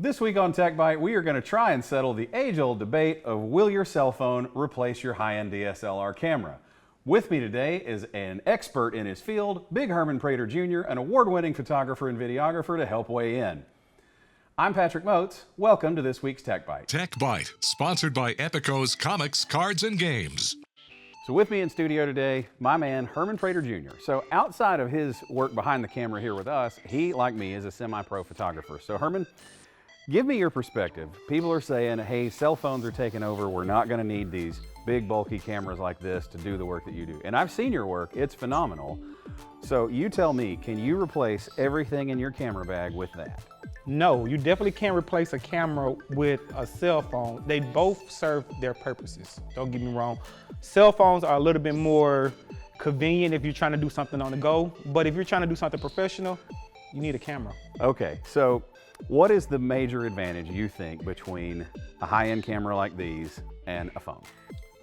This week on tech-byte, we are going to try and settle the age-old debate of will your cell phone replace your high-end DSLR camera? With me today is an expert in his field, Big Herman Prater Jr., an award-winning photographer and videographer to help weigh in. I'm Patrick Moats. Welcome to this week's tech-byte. Tech-byte, sponsored by Epico's Comics, Cards, and Games. So with me in studio today, my man, Herman Prater Jr. So outside of his work behind the camera here with us, he, like me, is a semi-pro photographer. So Herman, give me your perspective. People are saying, hey, cell phones are taking over. We're not going to need these big, bulky cameras like this to do the work that you do. And I've seen your work. It's phenomenal. So you tell me, can you replace everything in your camera bag with that? No, you definitely can't replace a camera with a cell phone. They both serve their purposes. Don't get me wrong. Cell phones are a little bit more convenient if you're trying to do something on the go. But if you're trying to do something professional, you need a camera. Okay, so what is the major advantage you think between a high-end camera like these and a phone?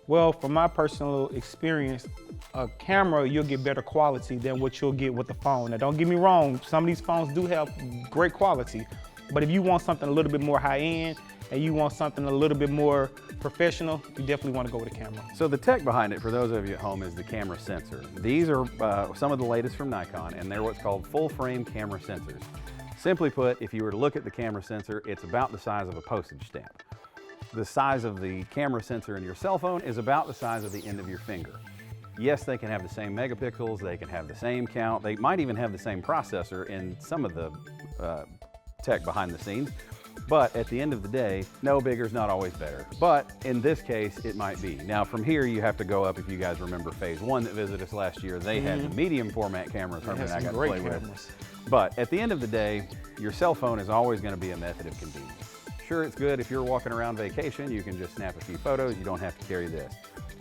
Well, from my personal experience, a camera, you'll get better quality than what you'll get with the phone. Now, don't get me wrong, some of these phones do have great quality, but if you want something a little bit more high-end and you want something a little bit more professional, you definitely want to go with a camera. So the tech behind it, for those of you at home, is the camera sensor. These are some of the latest from Nikon, and they're what's called full-frame camera sensors. Simply put, if you were to look at the camera sensor, it's about the size of a postage stamp. The size of the camera sensor in your cell phone is about the size of the end of your finger. Yes, they can have the same megapixels, they can have the same count, they might even have the same processor in some of the tech behind the scenes, but at the end of the day, no bigger is not always better. But in this case, it might be. Now from here, you have to go up. If you guys remember Phase 1 that visited us last year, they had the medium format cameras Herman and I got to play with. But at the end of the day, your cell phone is always going to be a method of convenience. Sure, it's good if you're walking around vacation, you can just snap a few photos, you don't have to carry this.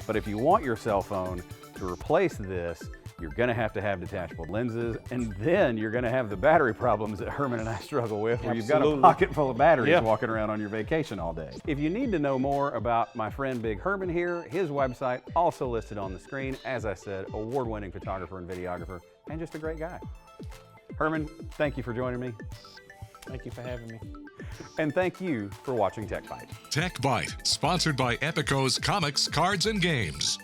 But if you want your cell phone to replace this, you're gonna have detachable lenses, and then you're gonna have the battery problems that Herman and I struggle with, where you've got a pocket full of batteries walking around on your vacation all day. If you need to know more about my friend Big Herman here, his website also listed on the screen. As I said, award-winning photographer and videographer, and just a great guy. Herman, thank you for joining me. Thank you for having me. And thank you for watching tech-byte. Tech-byte, sponsored by Epico's Comics, Cards, and Games.